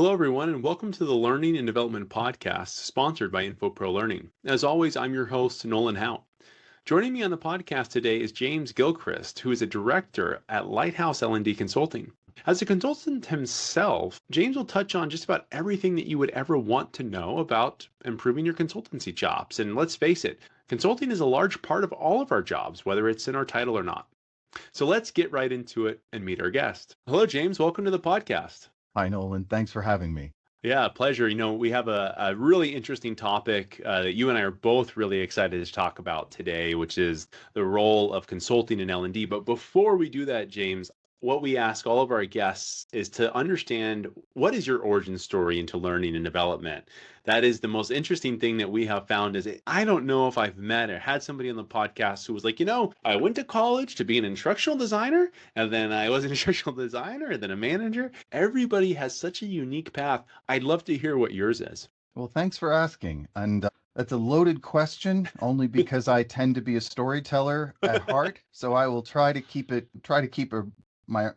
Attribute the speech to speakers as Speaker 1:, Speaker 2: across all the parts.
Speaker 1: Hello, everyone, and welcome to the Learning and Development Podcast, sponsored by Infopro Learning. As always, I'm your host, Nolan Hout. Joining me on the podcast today is James Gilchrist, who is a director at Lighthouse L&D Consulting. As a consultant himself, James will touch on just about everything that you would ever want to know about improving your consultancy jobs. And let's face it, consulting is a large part of all of our jobs, whether it's in our title or not. So let's get right into it and meet our guest. Hello, James. Welcome to the podcast.
Speaker 2: Hi, Nolan. Thanks for having me.
Speaker 1: Yeah, pleasure. We have a really interesting topic that you and I are both really excited to talk about today, which is the role of consulting in L&D. But before we do that, James, what we ask all of our guests is to understand, what is your origin story into learning and development? That is the most interesting thing that we have found. Is I don't know if I've met or had somebody on the podcast who was like, I went to college to be an instructional designer, and then I was an instructional designer and then a manager. Everybody has such a unique path. I'd love to hear what yours is.
Speaker 2: Well, thanks for asking. And that's a loaded question, only because I tend to be a storyteller at heart. So I will try to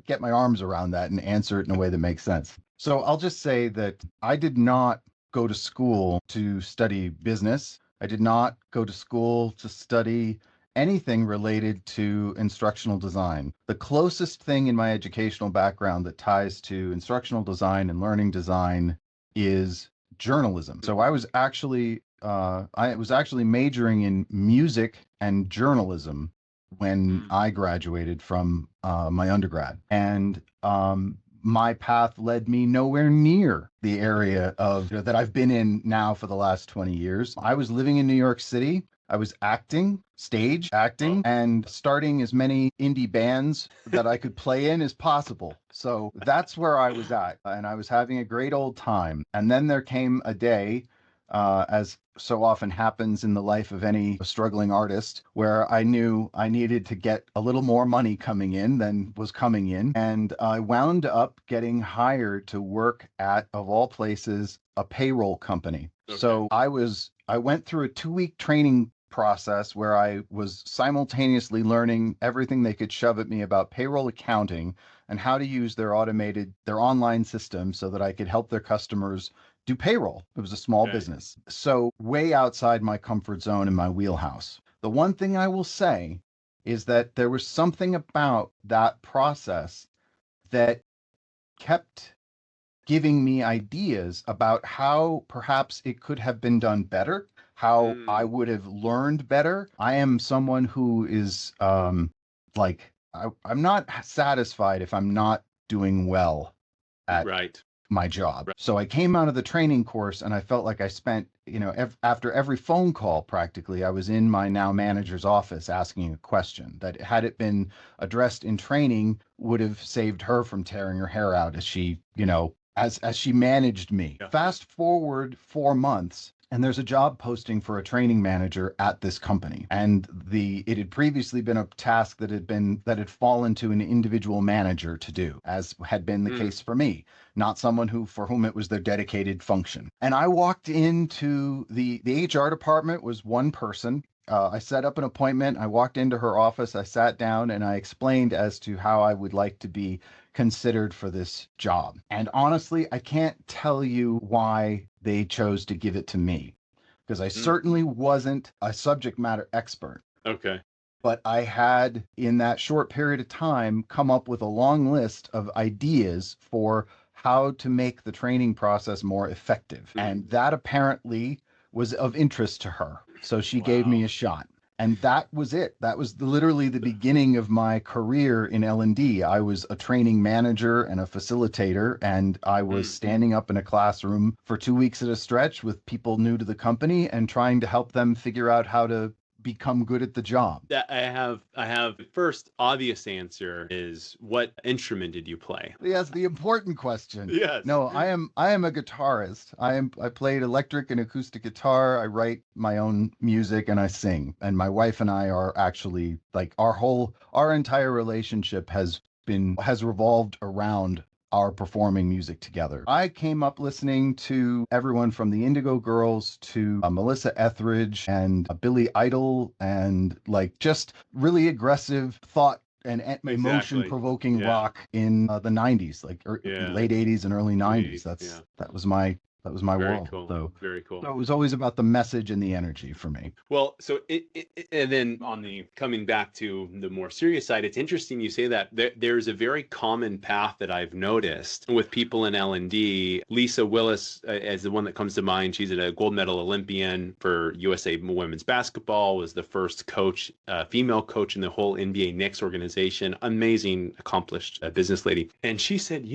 Speaker 2: get my arms around that and answer it in a way that makes sense. So I'll just say that I did not go to school to study business. I did not go to school to study anything related to instructional design. The closest thing in my educational background that ties to instructional design and learning design is journalism. So I was actually majoring in music and journalism when I graduated from my undergrad. And my path led me nowhere near the area that I've been in now for the last 20 years. I was living in New York City. I was stage acting, and starting as many indie bands that I could play in as possible. So that's where I was at, and I was having a great old time. And then there came a day, as so often happens in the life of any struggling artist, where I knew I needed to get a little more money coming in than was coming in. And I wound up getting hired to work at, of all places, a payroll company. Okay. So I went through a 2-week training process where I was simultaneously learning everything they could shove at me about payroll accounting and how to use their online system so that I could help their customers do payroll. It was a small business. So way outside my comfort zone and my wheelhouse. The one thing I will say is that there was something about that process that kept giving me ideas about how perhaps it could have been done better, how I would have learned better. I am someone who is I'm not satisfied if I'm not doing well at my job. So I came out of the training course and I felt like I spent, after every phone call, practically, I was in my now manager's office asking a question that, had it been addressed in training, would have saved her from tearing her hair out as she, as she managed me. Yeah. Fast forward 4 months, and there's a job posting for a training manager at this company. And it had previously been a task that had fallen to an individual manager to do, as had been the case for me, not someone for whom it was their dedicated function. And I walked into the HR department was one person. I set up an appointment. I walked into her office. I sat down and I explained as to how I would like to be considered for this job. And honestly, I can't tell you why they chose to give it to me, because I certainly wasn't a subject matter expert. Okay. But I had, in that short period of time, come up with a long list of ideas for how to make the training process more effective. And that apparently was of interest to her. So she gave me a shot. And that was it. That was literally the beginning of my career in L&D. I was a training manager and a facilitator, and I was standing up in a classroom for 2 weeks at a stretch with people new to the company and trying to help them figure out how to become good at the job.
Speaker 1: I have first obvious answer is, what instrument did you play?
Speaker 2: Yes, the important question.
Speaker 1: Yes.
Speaker 2: No, I am a guitarist. I played electric and acoustic guitar. I write my own music and I sing. And my wife and I are actually, like, our entire relationship has revolved around our performing music together. I came up listening to everyone from the Indigo Girls to Melissa Etheridge and Billy Idol, and just really aggressive thought emotion
Speaker 1: Exactly.
Speaker 2: provoking
Speaker 1: Yeah.
Speaker 2: rock in the 90s, like
Speaker 1: Yeah.
Speaker 2: late 80s and early 90s.
Speaker 1: Yeah.
Speaker 2: That was my
Speaker 1: Very
Speaker 2: world.
Speaker 1: cool.
Speaker 2: So
Speaker 1: Very cool.
Speaker 2: it was always about the message and the energy for me.
Speaker 1: Well, so and then on the coming back to the more serious side, it's interesting you say that. There's a very common path that I've noticed with people in L&D. Lisa Willis as the one that comes to mind. She's a gold medal Olympian for USA women's basketball, was the first coach, female coach in the whole NBA Knicks organization. Amazing, accomplished business lady. And she said,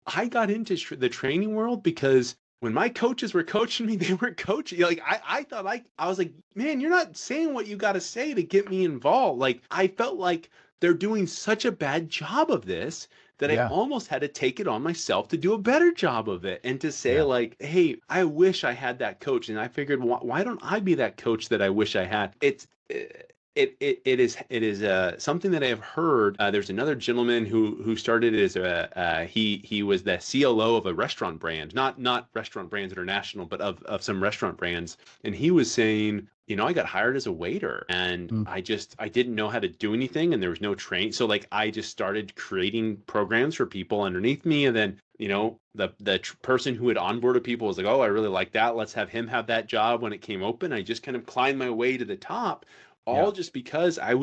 Speaker 1: I got into the training world because when my coaches were coaching me, they weren't coaching. Like I thought, I was like, man, you're not saying what you got to say to get me involved. Like I felt like they're doing such a bad job of this that I
Speaker 2: Yeah,
Speaker 1: almost had to take it on myself to do a better job of it and to say
Speaker 2: yeah.
Speaker 1: like, hey, I wish I had that coach. And I figured, why don't I be that coach that I wish I had? It is something that I have heard. There's another gentleman who started as he was the CLO of a restaurant brand, not Restaurant Brands International, but of some restaurant brands, and he was saying, I got hired as a waiter, and
Speaker 2: Mm.
Speaker 1: I didn't know how to do anything, and there was no training, so like I just started creating programs for people underneath me, and then the person who had onboarded people was like, oh, I really like that. Let's have him have that job when it came open. I just kind of climbed my way to the top,
Speaker 2: Yeah.
Speaker 1: all just because I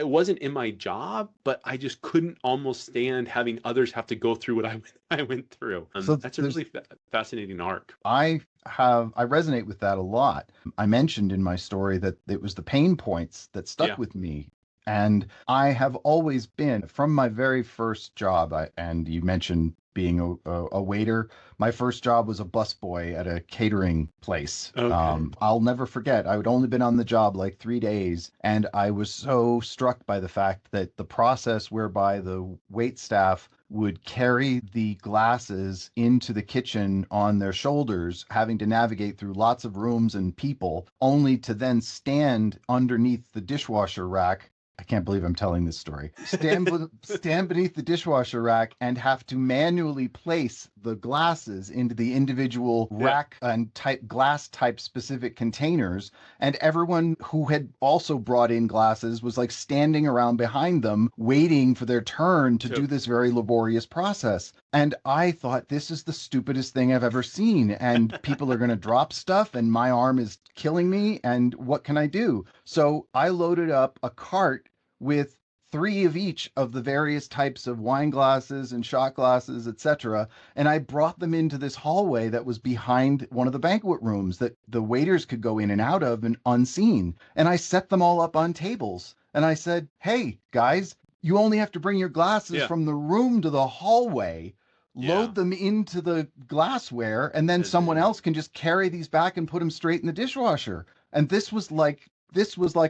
Speaker 1: wasn't in my job, but I just couldn't almost stand having others have to go through what I went through.
Speaker 2: So
Speaker 1: That's a
Speaker 2: there's
Speaker 1: really fascinating arc.
Speaker 2: I resonate with that a lot. I mentioned in my story that it was the pain points that
Speaker 1: Yeah.
Speaker 2: stuck with me. And I have always been from my very first job. And you mentioned being a waiter. My first job was a busboy at a catering place.
Speaker 1: Okay.
Speaker 2: I'll never forget. I had only been on the job like 3 days, and I was so struck by the fact that the process whereby the wait staff would carry the glasses into the kitchen on their shoulders, having to navigate through lots of rooms and people, only to then stand underneath the dishwasher rack. I can't believe I'm telling this story. Stand beneath the dishwasher rack and have to manually place the glasses into the individual
Speaker 1: Yeah.
Speaker 2: rack and glass type specific containers. And everyone who had also brought in glasses was like standing around behind them, waiting for their turn to do this very laborious process. And I thought, this is the stupidest thing I've ever seen. And people are going to drop stuff, and my arm is killing me. And what can I do? So I loaded up a cart with 3 of each of the various types of wine glasses and shot glasses, etc. And I brought them into this hallway that was behind one of the banquet rooms that the waiters could go in and out of and unseen. And I set them all up on tables. And I said, hey, guys, you only have to bring your glasses
Speaker 1: Yeah.
Speaker 2: from the room to the hallway, load them into the glassware, and then someone else can just carry these back and put them straight in the dishwasher. And this was like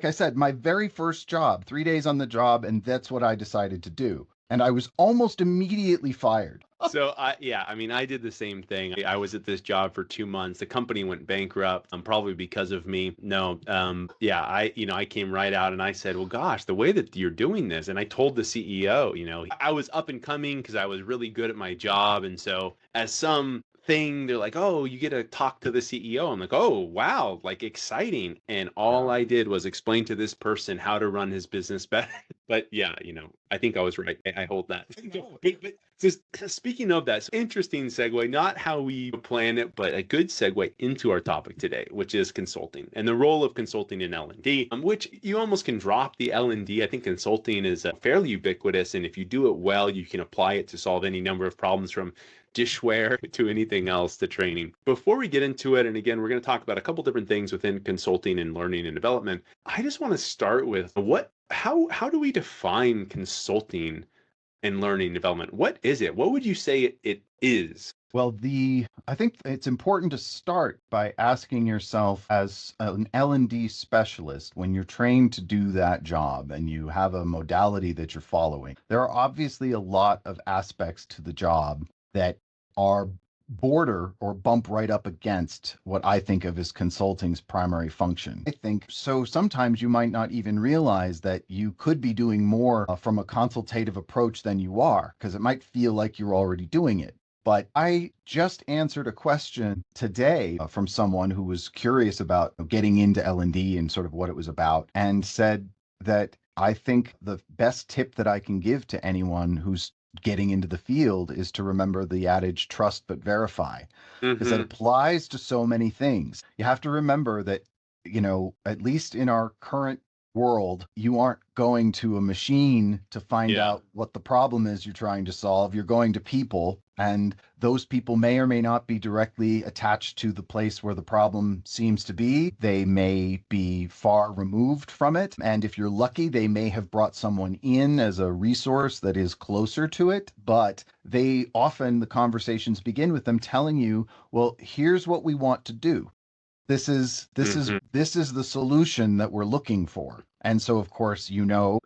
Speaker 2: I said, my very first job, 3 days on the job, and that's what I decided to do. And I was almost immediately fired.
Speaker 1: So I did the same thing. I was at this job for 2 months. The company went bankrupt, probably because of me. No, I came right out and I said, well, gosh, the way that you're doing this, and I told the CEO, I was up and coming because I was really good at my job, and so as some thing, they're like, oh, you get to talk to the CEO. I'm like, oh, wow, like exciting. And all I did was explain to this person how to run his business better. But yeah, I think I was right. I hold that. But just speaking of that, so interesting segue, not how we planned it, but a good segue into our topic today, which is consulting and the role of consulting in L&D, which you almost can drop the L&D. I think consulting is fairly ubiquitous. And if you do it well, you can apply it to solve any number of problems, from dishware to anything else to training. Before we get into it, and again, we're going to talk about a couple different things within consulting and learning and development. I just want to start with how do we define consulting and learning development? What is it? What would you say it is?
Speaker 2: Well, I think it's important to start by asking yourself, as an L&D specialist, when you're trained to do that job and you have a modality that you're following, there are obviously a lot of aspects to the job that are border or bump right up against what I think of as consulting's primary function. I think so. Sometimes you might not even realize that you could be doing more from a consultative approach than you are, because it might feel like you're already doing it. But I just answered a question today from someone who was curious about getting into L&D and sort of what it was about, and said that I think the best tip that I can give to anyone who's getting into the field is to remember the adage trust but verify, because that
Speaker 1: Mm-hmm.
Speaker 2: applies to so many things. You have to remember that, at least in our current world, you aren't going to a machine to find
Speaker 1: Yeah.
Speaker 2: out what the problem is you're trying to solve. You're going to people, and those people may or may not be directly attached to the place where the problem seems to be. They may be far removed from it. And if you're lucky, they may have brought someone in as a resource that is closer to it. But they often, the conversations begin with them telling you, well, here's what we want to do.
Speaker 1: Mm-hmm.
Speaker 2: This is the solution that we're looking for. And so, of course,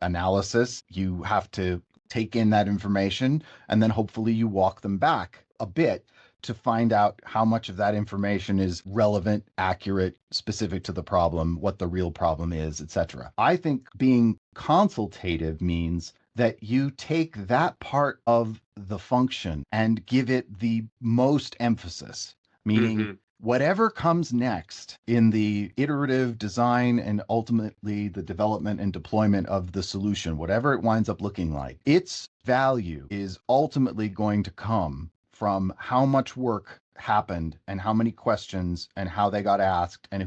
Speaker 2: analysis, you have to take in that information, and then hopefully you walk them back a bit to find out how much of that information is relevant, accurate, specific to the problem, what the real problem is, etc. I think being consultative means that you take that part of the function and give it the most emphasis, meaning
Speaker 1: Mm-hmm.
Speaker 2: whatever comes next in the iterative design and ultimately the development and deployment of the solution, whatever it winds up looking like, its value is ultimately going to come from how much work happened and how many questions and how they got asked and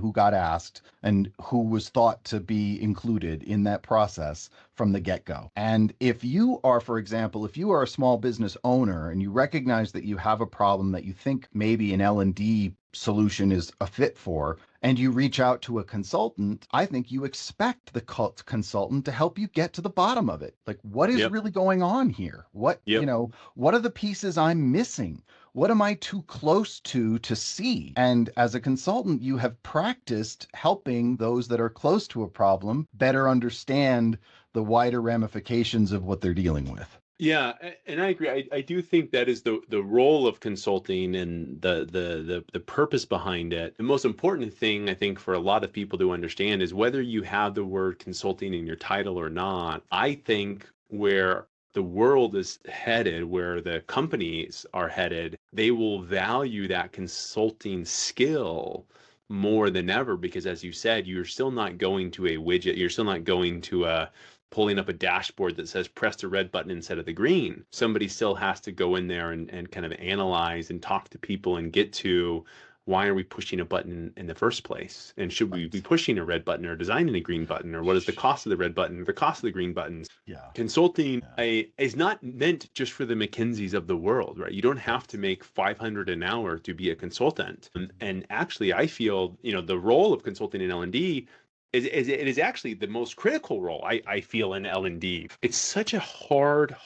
Speaker 2: who was thought to be included in that process from the get-go. And if you are, for example, if you are a small business owner and you recognize that you have a problem that you think maybe an L&D solution is a fit for, and you reach out to a consultant, I think you expect the consultant to help you get to the bottom of it. Like, what is
Speaker 1: Yep.
Speaker 2: really going on here?
Speaker 1: Yep.
Speaker 2: What are the pieces I'm missing? What am I too close to see? And as a consultant, you have practiced helping those that are close to a problem better understand the wider ramifications of what they're dealing with.
Speaker 1: Yeah, and I agree. I do think that is the role of consulting and the purpose behind it. The most important thing I think for a lot of people to understand is whether you have the word consulting in your title or not. I think where the world is headed, where the companies are headed, they will value that consulting skill more than ever because, as you said, you're still not going to a widget. You're still not going to a pulling up a dashboard that says press the red button instead of the green. Somebody still has to go in there and kind of analyze and talk to people and get to why are we pushing a button in the first place? And should we be
Speaker 2: Right.
Speaker 1: pushing a red button or designing a green button? Or what is the cost of the red button or the cost of the green buttons?
Speaker 2: Yeah.
Speaker 1: Consulting
Speaker 2: Yeah.
Speaker 1: is not meant just for the McKinseys of the world, right? You don't have to
Speaker 2: Right.
Speaker 1: make 500 an hour to be a consultant. And actually, I feel, the role of consulting in L&D it is actually the most critical role I feel in L&D. It's such a hard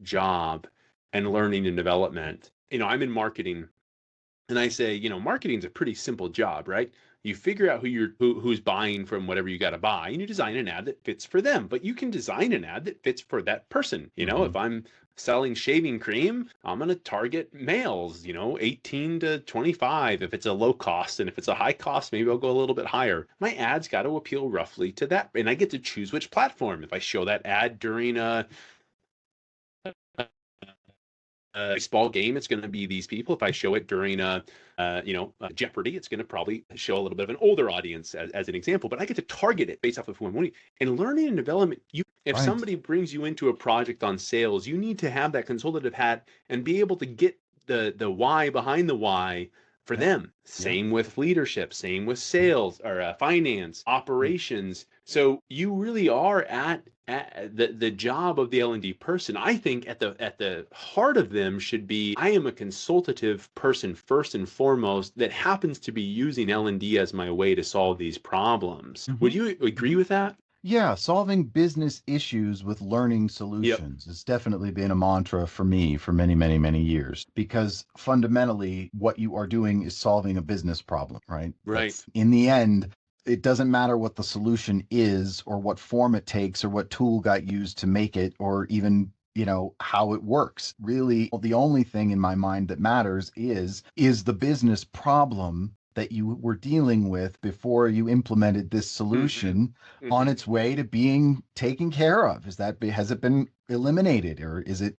Speaker 1: job and learning and development. I'm in marketing and I say, marketing's a pretty simple job, right? You figure out who's buying from whatever you got to buy, and you design an ad that fits for them. But you can design an ad that fits for that person.
Speaker 2: Mm-hmm.
Speaker 1: If I'm selling shaving cream, I'm going to target males, 18 to 25 if it's a low cost. And if it's a high cost, maybe I'll go a little bit higher. My ad's got to appeal roughly to that. And I get to choose which platform. If I show that ad during a baseball game, it's going to be these people. If I show it during Jeopardy, it's going to probably show a little bit of an older audience as an example. But I get to target it based off of who I'm wanting. And learning and development, if
Speaker 2: Right.
Speaker 1: somebody brings you into a project on sales, you need to have that consultative hat and be able to get the why behind the why for
Speaker 2: Yep.
Speaker 1: them.
Speaker 2: Yep.
Speaker 1: Same with leadership, same with sales or finance,
Speaker 2: Yep.
Speaker 1: operations. So you really are at the job of the L&D person. I think at the heart of them should be I am a consultative person first and foremost that happens to be using L&D as my way to solve these problems.
Speaker 2: Mm-hmm.
Speaker 1: Would you agree
Speaker 2: Mm-hmm.
Speaker 1: with that?
Speaker 2: Yeah, solving business issues with learning
Speaker 1: Yep.
Speaker 2: solutions has definitely been a mantra for me for many, many, many years because fundamentally what you are doing is solving a business problem, right?
Speaker 1: Right.
Speaker 2: That's in the end, it doesn't matter what the solution is or what form it takes or what tool got used to make it or even how it works. Really, the only thing in my mind that matters is the business problem that you were dealing with before you implemented this
Speaker 1: Mm-hmm.
Speaker 2: solution on
Speaker 1: Mm-hmm.
Speaker 2: its way to being taken care of? Has it been eliminated or is it,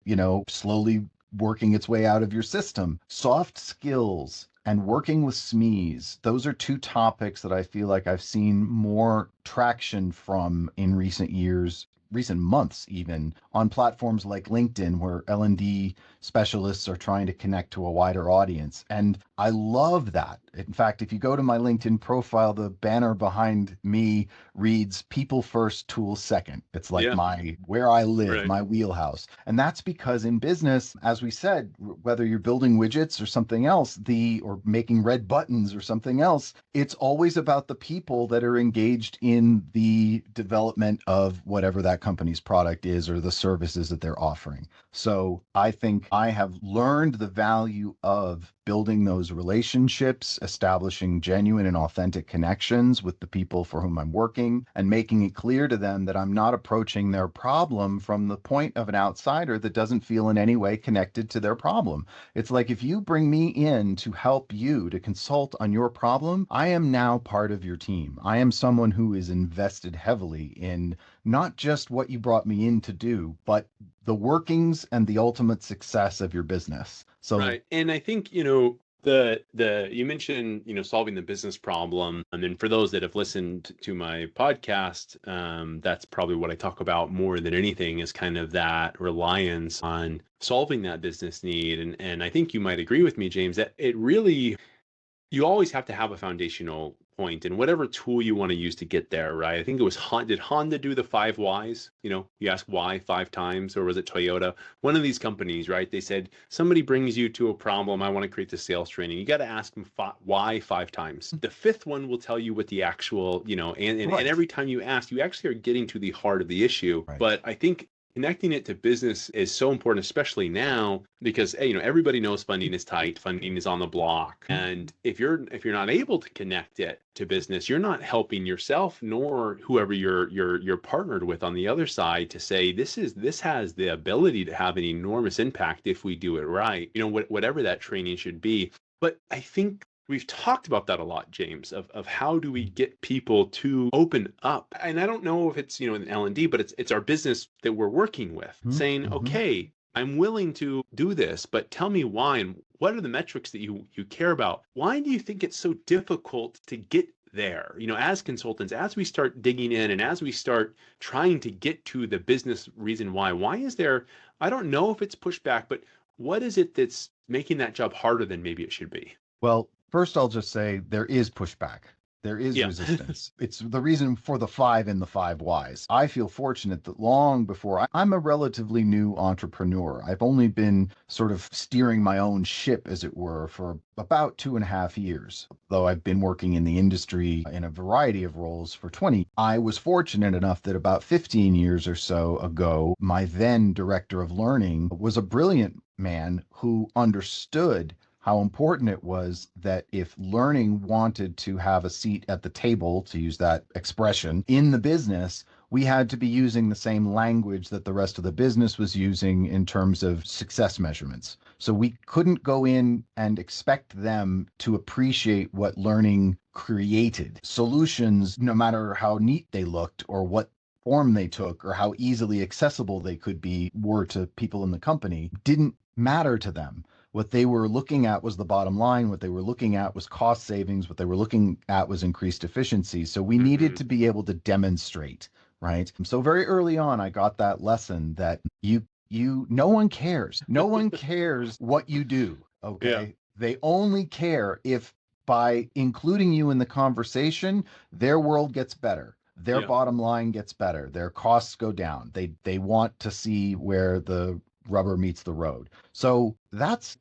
Speaker 2: slowly working its way out of your system? Soft skills and working with SMEs, those are two topics that I feel like I've seen more traction from in recent years, recent months even, on platforms like LinkedIn, where L&D specialists are trying to connect to a wider audience. And I love that. In fact, if you go to my LinkedIn profile, the banner behind me reads "People first, tools second." It's like
Speaker 1: Yeah.
Speaker 2: my where I live,
Speaker 1: Right.
Speaker 2: my wheelhouse. And that's because in business, as we said, whether you're building widgets or something else, or making red buttons or something else, it's always about the people that are engaged in the development of whatever that company's product is or the services that they're offering. So I think I have learned the value of building those relationships, establishing genuine and authentic connections with the people for whom I'm working, and making it clear to them that I'm not approaching their problem from the point of an outsider that doesn't feel in any way connected to their problem. It's like, if you bring me in to help you, to consult on your problem, I am now part of your team. I am someone who is invested heavily in not just what you brought me in to do, but the workings and the ultimate success of your business. So
Speaker 1: Right. And I think, the you mentioned, solving the business problem. And then for those that have listened to my podcast, that's probably what I talk about more than anything, is kind of that reliance on solving that business need. And I think you might agree with me, James, that it really, you always have to have a foundational point in whatever tool you want to use to get there, right? I think it was did Honda do the 5 whys? You ask why 5 times, or was it Toyota? One of these companies, right? They said, somebody brings you to a problem, I want to create the sales training. You got to ask them why 5 times. The fifth one will tell you what the actual, and
Speaker 2: right,
Speaker 1: every time you ask, you actually are getting to the heart of the issue.
Speaker 2: right.
Speaker 1: But I think connecting it to business is so important, especially now, because everybody knows funding is tight, funding is on the block, and if you're not able to connect it to business, you're not helping yourself nor whoever you're partnered with on the other side to say, this has the ability to have an enormous impact if we do it right. Whatever that training should be. But I think we've talked about that a lot, James, of how do we get people to open up? And I don't know if it's, an L&D, but it's our business that we're working with, saying,
Speaker 2: Mm-hmm.
Speaker 1: okay, I'm willing to do this, but tell me why, and what are the metrics that you care about? Why do you think it's so difficult to get there? As consultants, as we start digging in and as we start trying to get to the business reason why is there, I don't know if it's pushback, but what is it that's making that job harder than maybe it should be?
Speaker 2: Well, first I'll just say there is pushback. There is
Speaker 1: Yeah.
Speaker 2: resistance. It's the reason for the 5 whys. I feel fortunate that long before I'm a relatively new entrepreneur. I've only been sort of steering my own ship, as it were, for about 2.5 years. Though I've been working in the industry in a variety of roles for 20. I was fortunate enough that about 15 years or so ago, my then director of learning was a brilliant man who understood how important it was that if learning wanted to have a seat at the table, to use that expression, in the business, we had to be using the same language that the rest of the business was using in terms of success measurements. So we couldn't go in and expect them to appreciate what learning created. Solutions, no matter how neat they looked or what form they took or how easily accessible they could be, were to people in the company, didn't matter to them. What they were looking at was the bottom line. What they were looking at was cost savings. What they were looking at was increased efficiency. So we needed
Speaker 1: Hmm.
Speaker 2: to be able to demonstrate, right? So very early on, I got that lesson that no one cares. No one cares what you do.
Speaker 1: Yeah.
Speaker 2: Okay. They only care if by including you in the conversation, their world gets better. Their
Speaker 1: Yeah.
Speaker 2: bottom line gets better. Their costs go down. They want to see where the rubber meets the road. So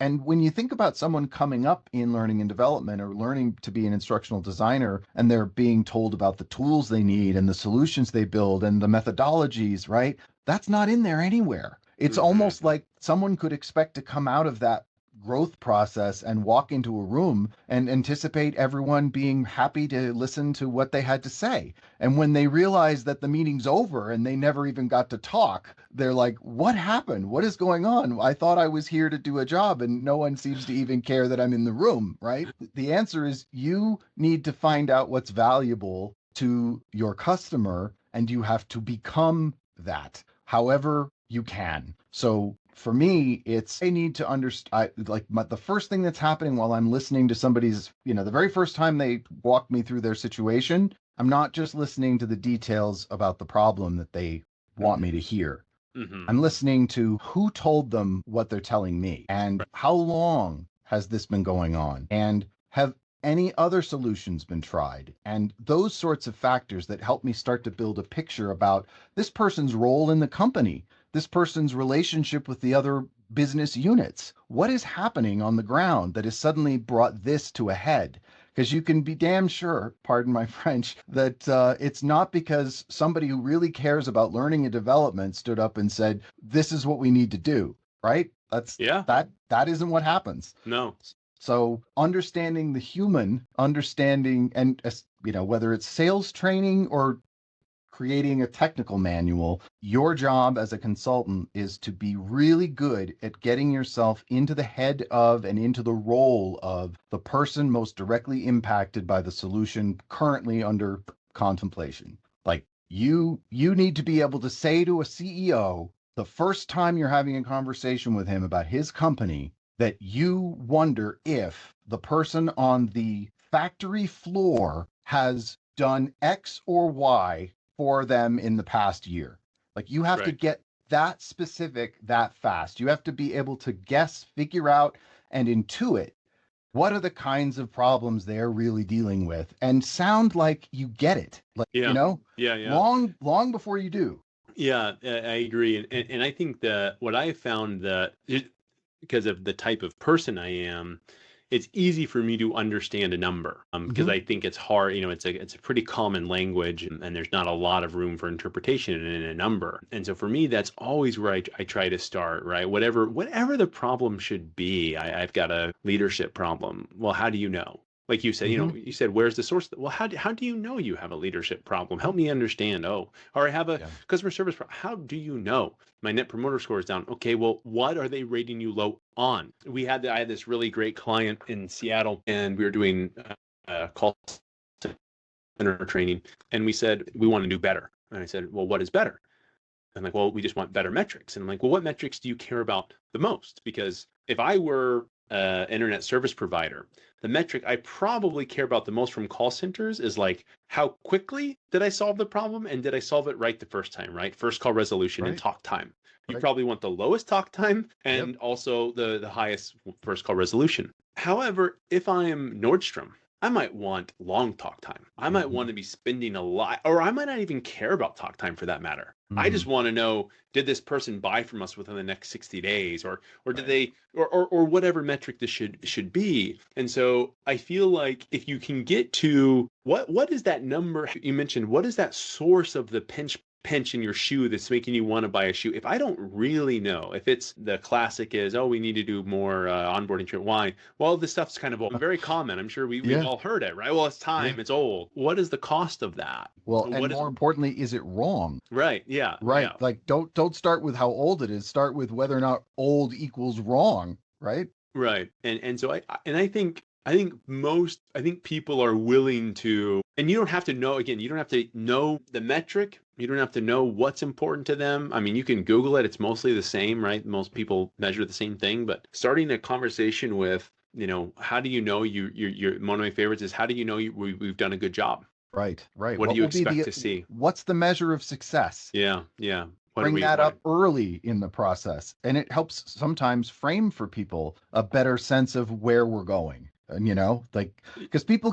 Speaker 2: and when you think about someone coming up in learning and development or learning to be an instructional designer, and they're being told about the tools they need and the solutions they build and the methodologies, right? That's not in there anywhere. It's
Speaker 1: Hmm.
Speaker 2: almost like someone could expect to come out of that growth process and walk into a room and anticipate everyone being happy to listen to what they had to say. And when they realize that the meeting's over and they never even got to talk, they're like, what happened? What is going on? I thought I was here to do a job and no one seems to even care that I'm in the room, right? The answer is you need to find out what's valuable to your customer and you have to become that however you can. So for me, it's I need to understand. The first thing that's happening while I'm listening to somebody's, the very first time they walk me through their situation, I'm not just listening to the details about the problem that they want me to hear.
Speaker 1: Mm-hmm.
Speaker 2: I'm listening to who told them what they're telling me and how long has this been going on and have any other solutions been tried, and those sorts of factors that help me start to build a picture about this person's role in the company, this person's relationship with the other business units. What is happening on the ground that has suddenly brought this to a head? Because you can be damn sure, pardon my French, that it's not because somebody who really cares about learning and development stood up and said, "This is what we need to do." Right?
Speaker 1: Yeah.
Speaker 2: That isn't what happens.
Speaker 1: No.
Speaker 2: So understanding the human, understanding, and whether it's sales training or creating a technical manual, your job as a consultant is to be really good at getting yourself into the head of and into the role of the person most directly impacted by the solution currently under contemplation. Like you need to be able to say to a CEO the first time you're having a conversation with him about his company that you wonder if the person on the factory floor has done X or Y for them in the past year. Like you have to
Speaker 1: Right.
Speaker 2: get that specific that fast. You have to be able to guess, figure out, and intuit what are the kinds of problems they're really dealing with and sound like you get it. Like,
Speaker 1: Yeah. Yeah.
Speaker 2: long before you do.
Speaker 1: Yeah, I agree. And I think that what I found that because of the type of person I am, it's easy for me to understand a number because
Speaker 2: Mhm.
Speaker 1: I think it's hard, it's a pretty common language and there's not a lot of room for interpretation in a number. And so for me, that's always where I try to start, right? Whatever the problem should be, I've got a leadership problem. Well, how do you know? Like you said,
Speaker 2: Mhm.
Speaker 1: you said, where's the source? Well, how do you know you have a leadership problem? Help me understand. Oh, or I have a
Speaker 2: Yeah.
Speaker 1: customer service problem. How do you know? My net promoter score is down. Okay, well, what are they rating you low on? I had this really great client in Seattle, and we were doing call center training, and we said we want to do better. And I said, well, what is better? I'm like, well, we just want better metrics. And I'm like, well, what metrics do you care about the most? Because if I were an internet service provider, the metric I probably care about the most from call centers is like, how quickly did I solve the problem? And did I solve it right the first time, right? First call resolution and
Speaker 2: Right.
Speaker 1: talk time. You
Speaker 2: Right.
Speaker 1: probably want the lowest talk time
Speaker 2: Yep.
Speaker 1: and also the highest first call resolution. However, if I am Nordstrom, I might want long talk time. I might want
Speaker 2: Mhm.
Speaker 1: to be spending a lot, or I might not even care about talk time for that matter. I just
Speaker 2: Mhm.
Speaker 1: want to know, did this person buy from us within the next 60 days or did
Speaker 2: Right.
Speaker 1: they or whatever metric this should be. And so I feel like if you can get to what is that number you mentioned, what is that source of the pinch in your shoe that's making you want to buy a shoe? If I don't really know, if it's the classic is, oh, we need to do more onboarding trip, why? Well, this stuff's kind of old, very common. I'm sure we've
Speaker 2: Yeah.
Speaker 1: all heard it, right? Well, it's
Speaker 2: Yeah.
Speaker 1: time, it's old. What is the cost of that?
Speaker 2: Well, and
Speaker 1: What is
Speaker 2: more importantly, is it wrong?
Speaker 1: right? Yeah,
Speaker 2: Right.
Speaker 1: yeah.
Speaker 2: Like don't start with how old it is. Start with whether or not old equals wrong, right?
Speaker 1: Right. And so I think people are willing to, and you don't have to know, again, you don't have to know the metric. You don't have to know what's important to them. I mean, you can Google it. It's mostly the same, right? Most people measure the same thing, but starting a conversation with, how do you know you're one of my favorites is how do you know we've done a good job?
Speaker 2: Right. Right.
Speaker 1: What do
Speaker 2: What
Speaker 1: you
Speaker 2: will be
Speaker 1: expect
Speaker 2: the
Speaker 1: to see?
Speaker 2: what's the measure of success?
Speaker 1: Yeah. Yeah.
Speaker 2: Bring that up early in the process, and it helps sometimes frame for people a better sense of where we're going. And like because people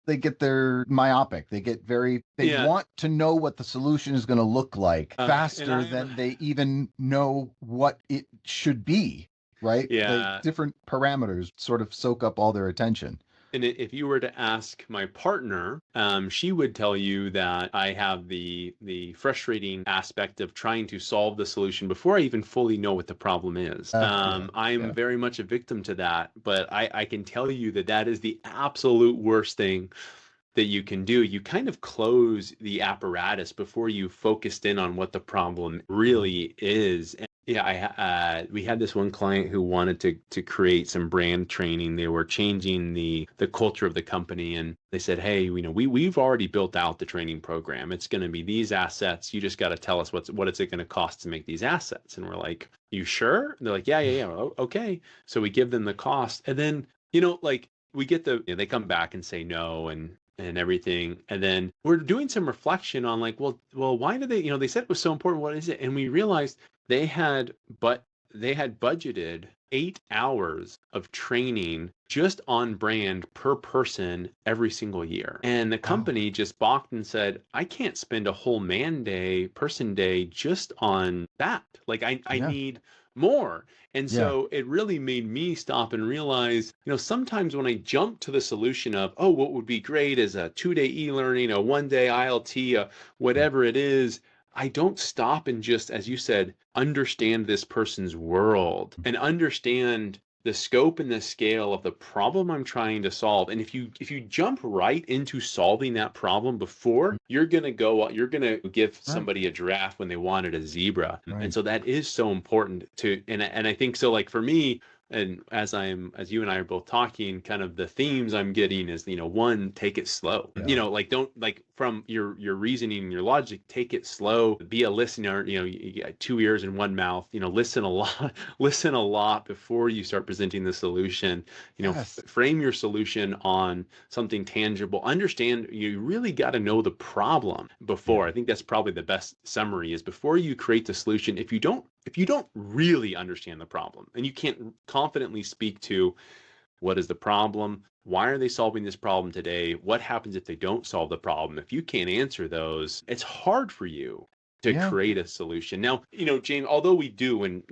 Speaker 2: they get their myopic. They
Speaker 1: Yeah.
Speaker 2: want to know what the solution is going to look like
Speaker 1: And
Speaker 2: faster
Speaker 1: I'm,
Speaker 2: than they even know what it should be, right? The
Speaker 1: yeah.
Speaker 2: different parameters sort of soak up all their attention.
Speaker 1: And if you were to ask my partner, she would tell you that I have the frustrating aspect of trying to solve the solution before I even fully know what the problem is.
Speaker 2: Yeah.
Speaker 1: I'm
Speaker 2: Yeah.
Speaker 1: very much a victim to that, but I can tell you that that is the absolute worst thing that you can do. You kind of close the apparatus before you focused in on what the problem
Speaker 2: Mhm.
Speaker 1: really is. And yeah, we had this one client who wanted to create some brand training. They were changing the culture of the company, and they said, "Hey, we've already built out the training program. It's going to be these assets. You just got to tell us what is it going to cost to make these assets." And we're like, "You sure?" And they're like, "Yeah. Okay." So we give them the cost, and then like we get they come back and say no, and and everything. And then we're doing some reflection on like, well, why did they, they said it was so important. What is it? And we realized they had, but they had budgeted 8 hours of training just on brand per person every single year. And the
Speaker 2: Wow.
Speaker 1: company just balked and said, I can't spend a whole person day just on that. Like I
Speaker 2: Yeah.
Speaker 1: need more. And
Speaker 2: Yeah.
Speaker 1: so it really made me stop and realize, sometimes when I jump to the solution of, oh, what would be great is a 2-day e-learning, a 1-day ILT, whatever it is, I don't stop and just, as you said, understand this person's world and understand the scope and the scale of the problem I'm trying to solve. And if you jump right into solving that problem before, you're gonna give
Speaker 2: Right.
Speaker 1: somebody a giraffe when they wanted a zebra. And
Speaker 2: Right.
Speaker 1: so that is so important to, and I think so, like for me, and as you and I are both talking, kind of the themes I'm getting is, one, take it slow.
Speaker 2: Yeah.
Speaker 1: Like don't, like, from your reasoning and your logic, take it slow, be a listener. You got 2 ears and 1 mouth. Listen a lot, listen a lot before you start presenting the solution.
Speaker 2: Yes.
Speaker 1: Frame your solution on something tangible. Understand, you really got to know the problem before.
Speaker 2: Yeah.
Speaker 1: I think that's probably the best summary, is before you create the solution, if you don't really understand the problem and you can't confidently speak to what is the problem, why are they solving this problem today, what happens if they don't solve the problem, if you can't answer those, it's hard for you to
Speaker 2: Yeah.
Speaker 1: create a solution. Now, James, although we do, and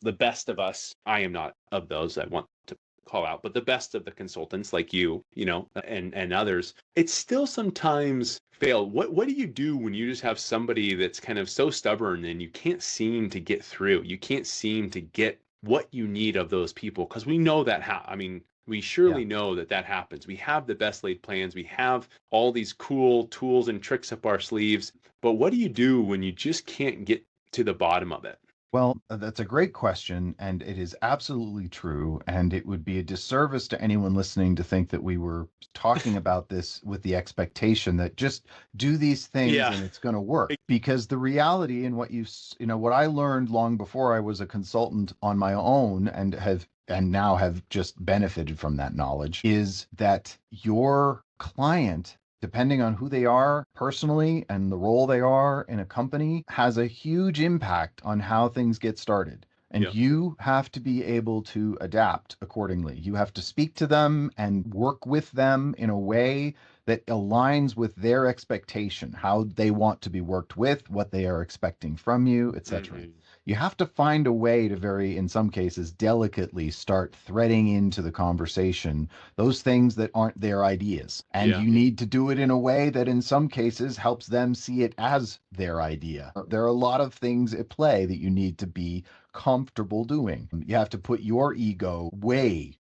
Speaker 1: the best of us, I am not of those I want to call out, but the best of the consultants like you, and others, it's still sometimes fail. What do you do when you just have somebody that's kind of so stubborn and you can't seem to get through? You can't seem to get what you need of those people, because we know that I mean, we
Speaker 2: Yeah.
Speaker 1: surely know that happens. We have the best laid plans. We have all these cool tools and tricks up our sleeves. But what do you do when you just can't get to the bottom of it?
Speaker 2: Well, that's a great question, and it is absolutely true. And it would be a disservice to anyone listening to think that we were talking about this with the expectation that just do these things
Speaker 1: Yeah.
Speaker 2: and it's going to work. Because the reality, and what I learned long before I was a consultant on my own and now have just benefited from that knowledge, is that your client, depending on who they are personally and the role they are in a company, has a huge impact on how things get started. And
Speaker 1: Yeah.
Speaker 2: you have to be able to adapt accordingly. You have to speak to them and work with them in a way that aligns with their expectation, how they want to be worked with, what they are expecting from you, etc.
Speaker 1: Mhm.
Speaker 2: You have to find a way to in some cases, delicately start threading into the conversation those things that aren't their ideas. And
Speaker 1: Yeah.
Speaker 2: you need to do it in a way that in some cases helps them see it as their idea. There are a lot of things at play that you need to be comfortable doing. You have to put your ego way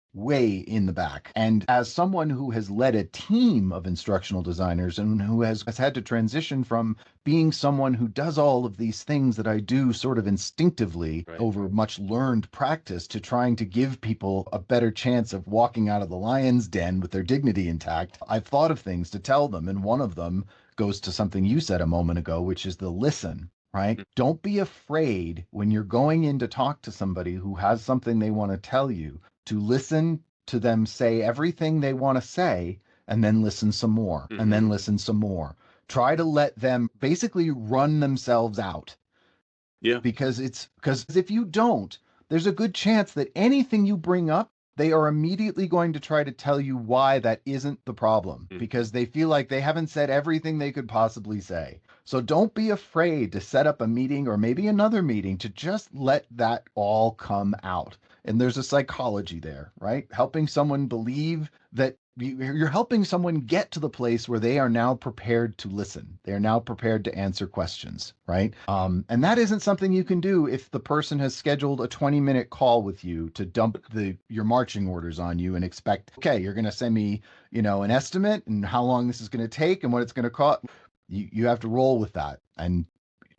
Speaker 2: in the back. And as someone who has led a team of instructional designers and who has had to transition from being someone who does all of these things that I do sort of instinctively
Speaker 1: Right.
Speaker 2: over much learned practice to trying to give people a better chance of walking out of the lion's den with their dignity intact, I've thought of things to tell them. And one of them goes to something you said a moment ago, which is the listen. Right?
Speaker 1: Mm.
Speaker 2: Don't be afraid when you're going in to talk to somebody who has something they want to tell you to listen to them say everything they want to say and then listen some more and then
Speaker 1: Mhm.
Speaker 2: listen some more. Try to let them basically run themselves out,
Speaker 1: Yeah.
Speaker 2: because if you don't, there's a good chance that anything you bring up, they are immediately going to try to tell you why that isn't the problem,
Speaker 1: Mhm.
Speaker 2: because they feel like they haven't said everything they could possibly say. So don't be afraid to set up a meeting or maybe another meeting to just let that all come out. And there's a psychology there, right? Helping someone believe that you're helping someone get to the place where they are now prepared to listen. They are now prepared to answer questions, right? And that isn't something you can do if the person has scheduled a 20-minute call with you to dump your marching orders on you and expect, okay, you're going to send me, an estimate and how long this is going to take and what it's going to cost. You have to roll with that and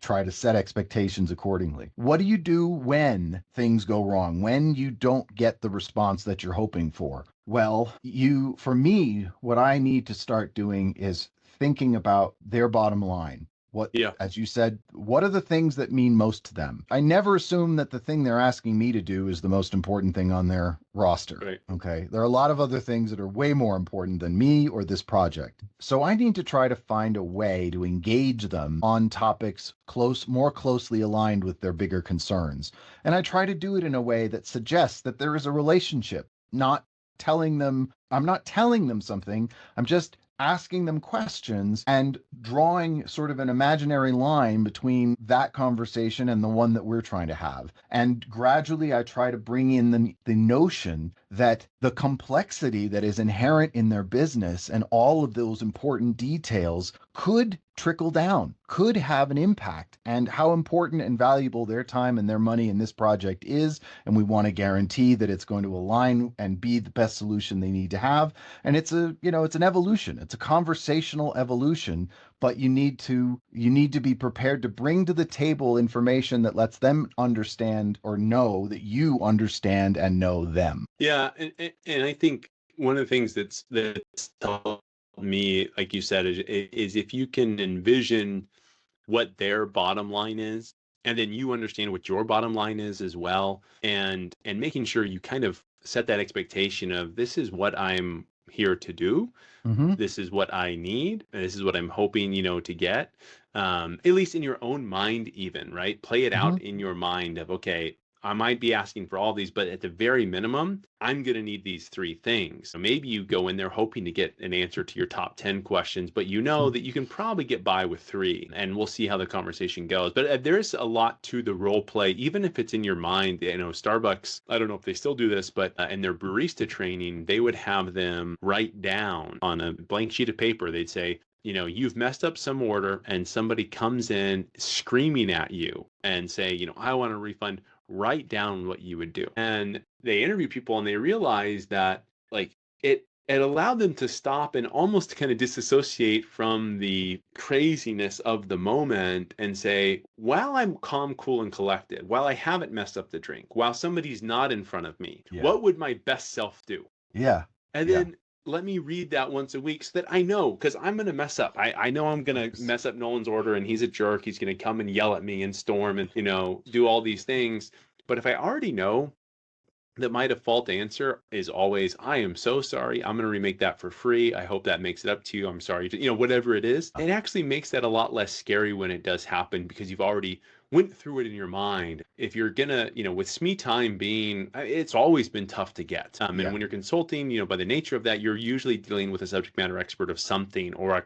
Speaker 2: try to set expectations accordingly. What do you do when things go wrong, when you don't get the response that you're hoping for? Well, for me, what I need to start doing is thinking about their bottom line. What,
Speaker 1: Yeah.
Speaker 2: as you said, what are the things that mean most to them? I never assume that the thing they're asking me to do is the most important thing on their roster.
Speaker 1: Right.
Speaker 2: Okay. There are a lot of other things that are way more important than me or this project. So I need to try to find a way to engage them on topics more closely aligned with their bigger concerns. And I try to do it in a way that suggests that there is a relationship, I'm not telling them something. I'm just asking them questions and drawing sort of an imaginary line between that conversation and the one that we're trying to have. And gradually, I try to bring in the notion that the complexity that is inherent in their business and all of those important details could trickle down, could have an impact, and how important and valuable their time and their money in this project is. And we want to guarantee that it's going to align and be the best solution they need to have. And it's an evolution. It's a conversational evolution, but you need to be prepared to bring to the table information that lets them understand or know that you understand and know them.
Speaker 1: Yeah, and I think one of the things that's helped me, like you said, is if you can envision what their bottom line is, and then you understand what your bottom line is as well, and making sure you kind of set that expectation of this is what I'm here to do,
Speaker 2: Mm-hmm.
Speaker 1: this is what I need, and this is what I'm hoping, to get. At least in your own mind, even, right? Play it
Speaker 2: Mm-hmm.
Speaker 1: out in your mind of, okay, I might be asking for all these, but at the very minimum, I'm going to need these three things. So maybe you go in there hoping to get an answer to your top 10 questions, but you know that you can probably get by with three, and we'll see how the conversation goes. But there's a lot to the role play, even if it's in your mind. Starbucks, I don't know if they still do this, but in their barista training, they would have them write down on a blank sheet of paper, they'd say, you've messed up some order and somebody comes in screaming at you and say, I want a refund. Write down what you would do. And they interview people and they realize that like it allowed them to stop and almost kind of disassociate from the craziness of the moment and say, while I'm calm, cool, and collected, while I haven't messed up the drink, while somebody's not in front of me,
Speaker 2: Yeah.
Speaker 1: what would my best self do?
Speaker 2: Yeah.
Speaker 1: And
Speaker 2: Yeah.
Speaker 1: then let me read that once a week so that I know, because I'm going to mess up. I know I'm going to mess up Nolan's order and he's a jerk. He's going to come and yell at me and storm and, do all these things. But if I already know that my default answer is always, I am so sorry. I'm going to remake that for free. I hope that makes it up to you. I'm sorry. Whatever it is, it actually makes that a lot less scary when it does happen because you've already went through it in your mind. If you're gonna, with SME time being, it's always been tough to get. And when you're consulting, by the nature of that, you're usually dealing with a subject matter expert of something, or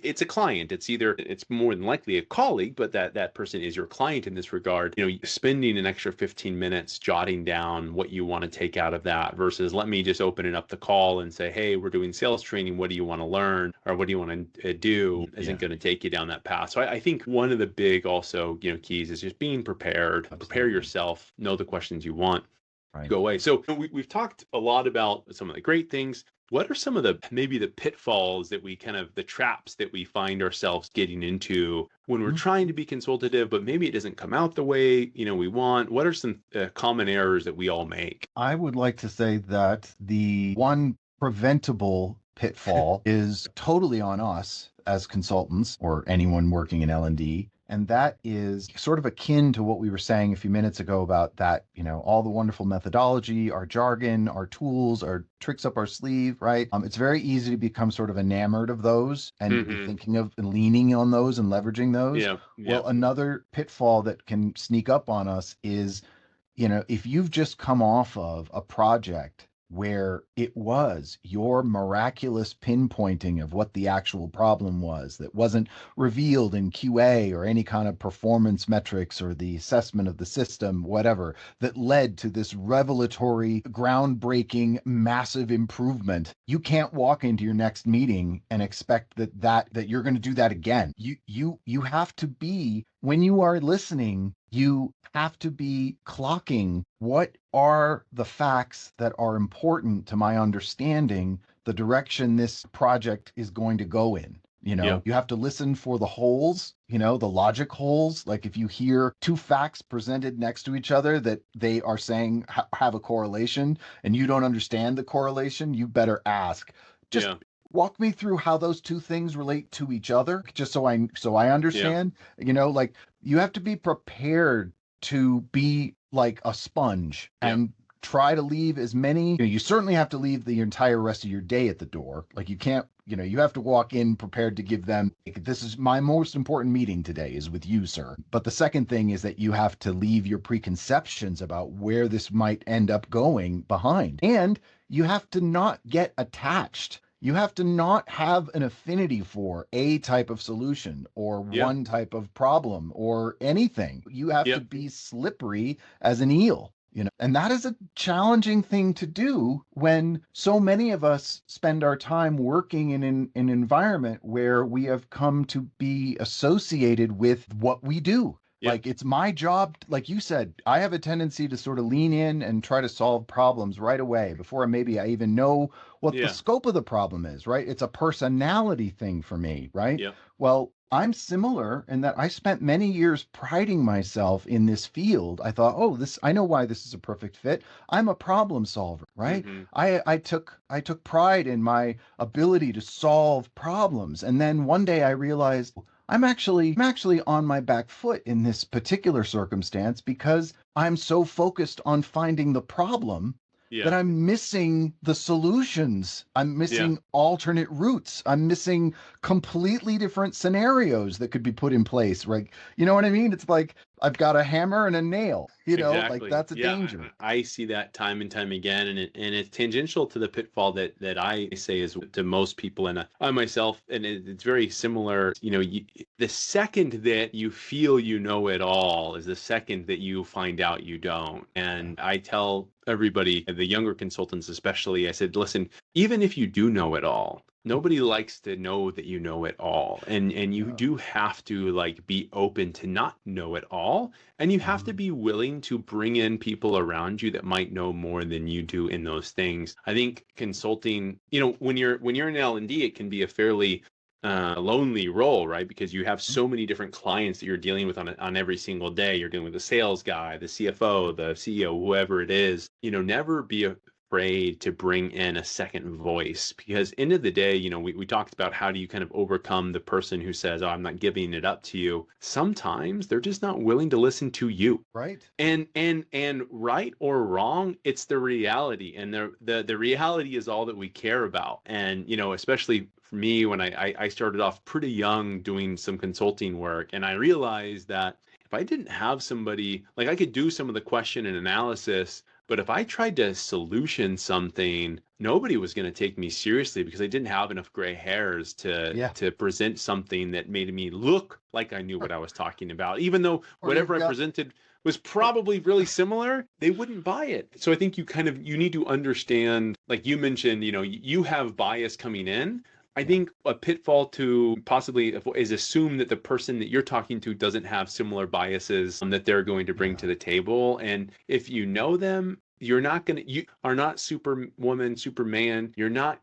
Speaker 1: it's a client. It's more than likely a colleague, but that person is your client in this regard. Spending an extra 15 minutes jotting down what you want to take out of that versus let me just open it up the call and say, hey, we're doing sales training. What do you want to learn, or what do you want to do? Isn't going to take you down that path. So I think one of the big also keys is just being prepared.
Speaker 2: Absolutely.
Speaker 1: Prepare yourself, know the questions you want,
Speaker 2: Right.
Speaker 1: go away. So we've talked a lot about some of the great things. What are some of maybe the pitfalls that the traps that we find ourselves getting into when we're trying to be consultative, but maybe it doesn't come out the way, we want? What are some common errors that we all make?
Speaker 2: I would like to say that the one preventable pitfall is totally on us as consultants or anyone working in L&D. And that is sort of akin to what we were saying a few minutes ago about that, all the wonderful methodology, our jargon, our tools, our tricks up our sleeve, right? It's very easy to become sort of enamored of those and be thinking of and leaning on those and leveraging those.
Speaker 1: Yeah.
Speaker 2: Well, another pitfall that can sneak up on us is, if you've just come off of a project where it was your miraculous pinpointing of what the actual problem was that wasn't revealed in QA or any kind of performance metrics or the assessment of the system, whatever, that led to this revelatory, groundbreaking, massive improvement, you can't walk into your next meeting and expect that you're going to do that again. You have to be, when you are listening, you have to be clocking what are the facts that are important to my understanding the direction this project is going to go in. You have to listen for the holes, the logic holes. Like if you hear two facts presented next to each other that they are saying have a correlation and you don't understand the correlation, you better ask. Just walk me through how those two things relate to each other, just so I
Speaker 1: Yeah.
Speaker 2: understand. Like you have to be prepared to be like a sponge
Speaker 1: Yeah.
Speaker 2: and try to leave as many. You certainly have to leave the entire rest of your day at the door. Like you can't. You have to walk in prepared to give them, like, this is my most important meeting today is with you, sir. But the second thing is that you have to leave your preconceptions about where this might end up going behind. And you have to not get attached. You have to not have an affinity for a type of solution or
Speaker 1: Yeah.
Speaker 2: one type of problem or anything. You have to
Speaker 1: Yep.
Speaker 2: be slippery as an eel. And that is a challenging thing to do when so many of us spend our time working in an environment where we have come to be associated with what we do.
Speaker 1: Yep.
Speaker 2: Like it's my job, like you said, I have a tendency to sort of lean in and try to solve problems right away before maybe I even know what the
Speaker 1: Yeah.
Speaker 2: scope of the problem is, right? It's a personality thing for me, right?
Speaker 1: Yep.
Speaker 2: Well, I'm similar in that I spent many years priding myself in this field. I thought, oh, I know why this is a perfect fit. I'm a problem solver, right?
Speaker 1: Mm-hmm.
Speaker 2: I took pride in my ability to solve problems. And then one day I realized I'm actually on my back foot in this particular circumstance because I'm so focused on finding the problem that
Speaker 1: Yeah.
Speaker 2: I'm missing the solutions. I'm
Speaker 1: Yeah.
Speaker 2: missing alternate routes. I'm missing completely different scenarios that could be put in place. Right? You know what I mean? It's like I've got a hammer and a nail. Like
Speaker 1: Exactly.
Speaker 2: that's a
Speaker 1: Yeah,
Speaker 2: danger.
Speaker 1: I see that time and time again, and it's tangential to the pitfall that I say is to most people, and I myself, and it's very similar. The second that you feel you know it all is the second that you find out you don't. And I tell everybody, the younger consultants especially, I said, listen, even if you do know it all, nobody likes to know that you know it all, and you do have to like be open to not know it all, and you have to be willing to bring in people around you that might know more than you do in those things. I think consulting, when you're in L&D, it can be a fairly lonely role, right? Because you have so many different clients that you're dealing with on every single day. You're dealing with the sales guy, the CFO, the CEO, whoever it is. Never be afraid to bring in a second voice, because end of the day, we talked about how do you kind of overcome the person who says, oh, I'm not giving it up to you. Sometimes they're just not willing to listen to you.
Speaker 2: Right.
Speaker 1: And right or wrong, it's the reality, and the reality is all that we care about. And especially for me, when I started off pretty young doing some consulting work, and I realized that if I didn't have somebody, like, I could do some of the question and analysis, but if I tried to solution something, nobody was going to take me seriously because I didn't have enough gray hairs to
Speaker 2: Yeah.
Speaker 1: to present something that made me look like I knew what I was talking about. Even though
Speaker 2: Or
Speaker 1: whatever
Speaker 2: you've
Speaker 1: I
Speaker 2: got
Speaker 1: presented was probably really similar, they wouldn't buy it. So I think you need to understand, like you mentioned, you have bias coming in. I
Speaker 2: yeah.
Speaker 1: think a pitfall to possibly is assume that the person that you're talking to doesn't have similar biases that they're going to bring
Speaker 2: Yeah.
Speaker 1: to the table. And if you know them, you are not superwoman, superman. You're not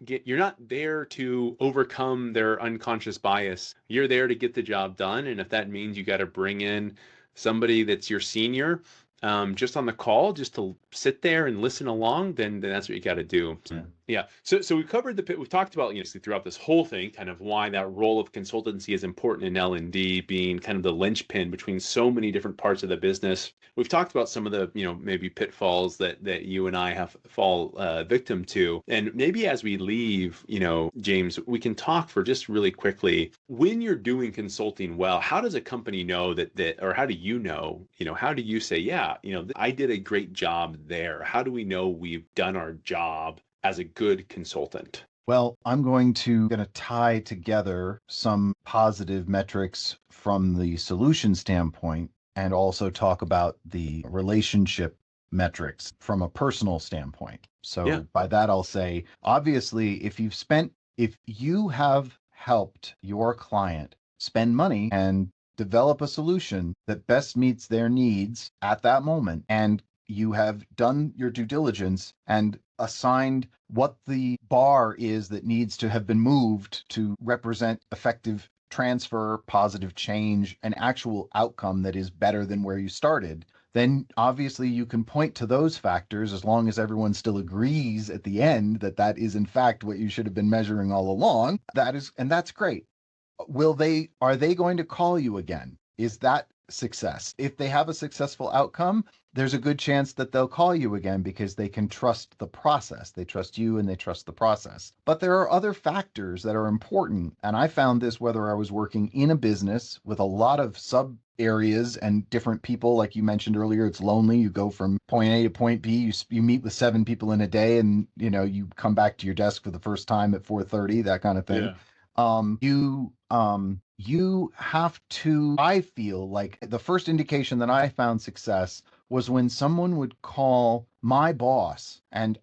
Speaker 1: there to overcome their unconscious bias. You're there to get the job done. And if that means you got to bring in somebody that's your senior, just on the call, just to sit there and listen along, then that's what you got to do.
Speaker 2: Yeah.
Speaker 1: Yeah. So we've covered we've talked about, throughout this whole thing, kind of why that role of consultancy is important in L&D, being kind of the linchpin between so many different parts of the business. We've talked about some of the, maybe pitfalls that you and I have fall victim to. And maybe as we leave, James, we can talk for just really quickly, when you're doing consulting well, how does a company know that, or how do you know, how do you say, yeah, I did a great job there? How do we know we've done our job as a good consultant?
Speaker 2: Well, I'm going to tie together some positive metrics from the solution standpoint and also talk about the relationship metrics from a personal standpoint. So
Speaker 1: Yeah.
Speaker 2: by that, I'll say, obviously, if you have helped your client spend money and develop a solution that best meets their needs at that moment, and you have done your due diligence and assigned what the bar is that needs to have been moved to represent effective transfer, positive change, an actual outcome that is better than where you started, then obviously you can point to those factors as long as everyone still agrees at the end that that is in fact what you should have been measuring all along. That's great. Are they going to call you again? Is that success? If they have a successful outcome, there's a good chance that they'll call you again because they can trust the process. They trust you and they trust the process. But there are other factors that are important. And I found this whether I was working in a business with a lot of sub areas and different people. Like you mentioned earlier, it's lonely. You go from point A to point B. You meet with 7 people in a day, and you come back to your desk for the first time at 4:30, that kind of thing.
Speaker 1: Yeah.
Speaker 2: You have to, I feel like the first indication that I found success was when someone would call my boss and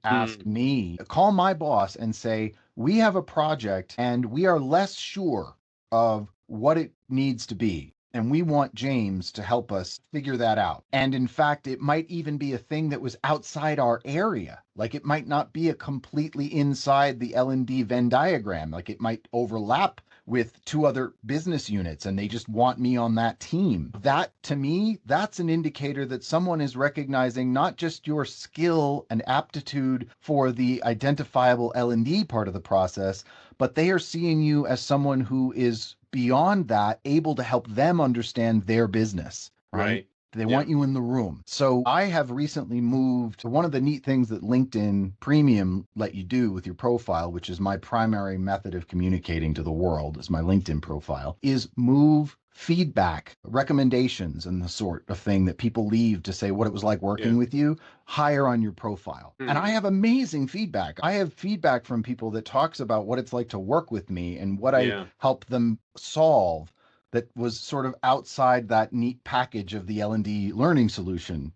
Speaker 2: call my boss and say, we have a project and we are less sure of what it needs to be, and we want James to help us figure that out. And in fact, it might even be a thing that was outside our area. Like it might not be a completely inside the L&D Venn diagram. Like it might overlap with 2 other business units and they just want me on that team. That, to me, that's an indicator that someone is recognizing not just your skill and aptitude for the identifiable L&D part of the process, but they are seeing you as someone who is beyond that, able to help them understand their business, right? They want you in the room. So I have recently moved. One of the neat things that LinkedIn Premium let you do with your profile, which is my primary method of communicating to the world, is my LinkedIn profile, is move feedback, recommendations, and the sort of thing that people leave to say what it was like working with you higher on your profile. And I have amazing feedback. I have feedback from people that talks about what it's like to work with me and what I help them solve that was sort of outside that neat package of the L&D learning solution,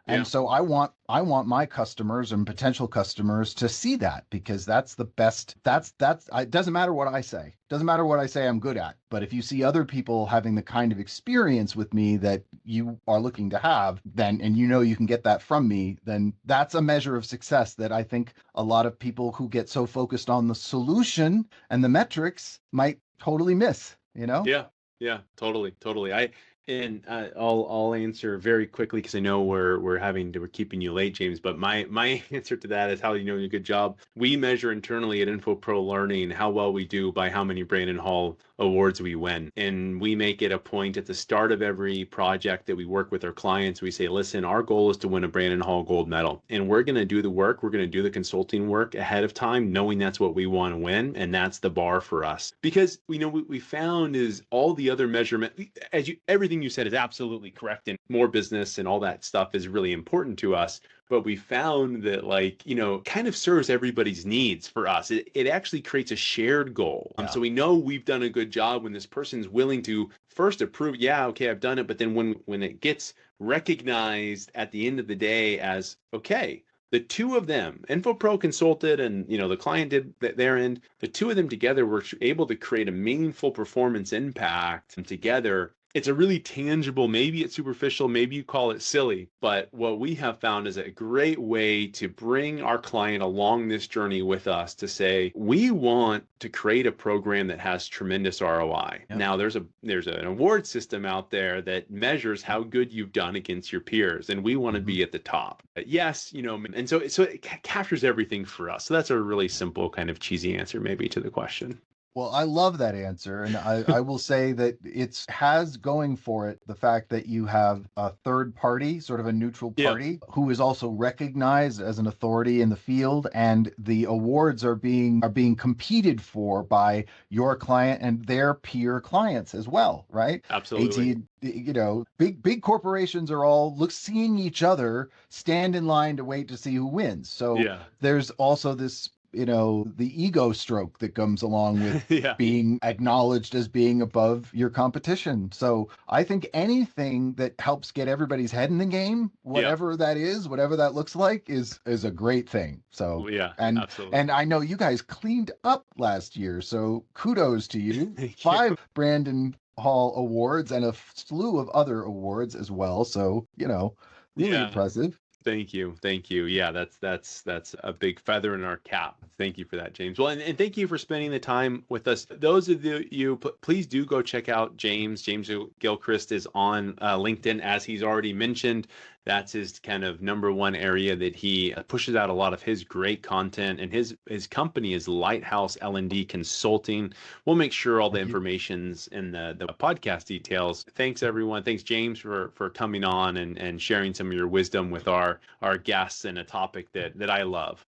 Speaker 2: And so I want my customers and potential customers to see that, because that's the best. It doesn't matter what I say. Doesn't matter what I say I'm good at. But if you see other people having the kind of experience with me that you are looking to have, then, and you can get that from me, then that's a measure of success that I think a lot of people who get so focused on the solution and the metrics might totally miss,
Speaker 1: Yeah, totally. I'll answer very quickly because I know we're keeping you late, James. But my answer to that is how you're doing a good job. We measure internally at Infopro Learning how well we do by how many Brandon Hall awards we win, and we make it a point at the start of every project that we work with our clients. We say, listen, our goal is to win a Brandon Hall gold medal, and we're going to do the work. We're going to do the consulting work ahead of time, knowing that's what we want to win, and that's the bar for us. Because what we found is all the other measurement, everything you said is absolutely correct, and more business and all that stuff is really important to us. But we found that kind of serves everybody's needs for us. It actually creates a shared goal. So we know we've done a good job when this person's willing to first approve, okay, I've done it. But then when it gets recognized at the end of the day as, okay, the 2 of them, Infopro consulted and the client did their end, the 2 of them together were able to create a meaningful performance impact together. It's a really tangible, maybe it's superficial, maybe you call it silly, but what we have found is a great way to bring our client along this journey with us to say, we want to create a program that has tremendous ROI. Yep. Now there's an award system out there that measures how good you've done against your peers, and we want to be at the top. Yes, and so it captures everything for us. So that's a really simple kind of cheesy answer maybe to the question.
Speaker 2: Well, I love that answer. And I will say that it has going for it the fact that you have a third party, sort of a neutral party, who is also recognized as an authority in the field. And the awards are being competed for by your client and their peer clients as well, right?
Speaker 1: Absolutely.
Speaker 2: Big corporations are all seeing each other stand in line to wait to see who wins. So there's also this the ego stroke that comes along with being acknowledged as being above your competition. So I think anything that helps get everybody's head in the game, whatever that is, whatever that looks like, is a great thing. So
Speaker 1: absolutely.
Speaker 2: And I know you guys cleaned up last year, so kudos to you. 5 Brandon Hall awards and a slew of other awards as well. So, really impressive.
Speaker 1: Thank you. Thank you. Yeah, that's a big feather in our cap. Thank you for that, James. Well, and thank you for spending the time with us. Those of you, please do go check out James. James Gilchrist is on LinkedIn, as he's already mentioned. That's his kind of number one area that he pushes out a lot of his great content, and his company is Lighthouse L&D Consulting. We'll make sure all the information's in the podcast details. Thanks everyone. Thanks James for coming on and sharing some of your wisdom with our guests and a topic that I love.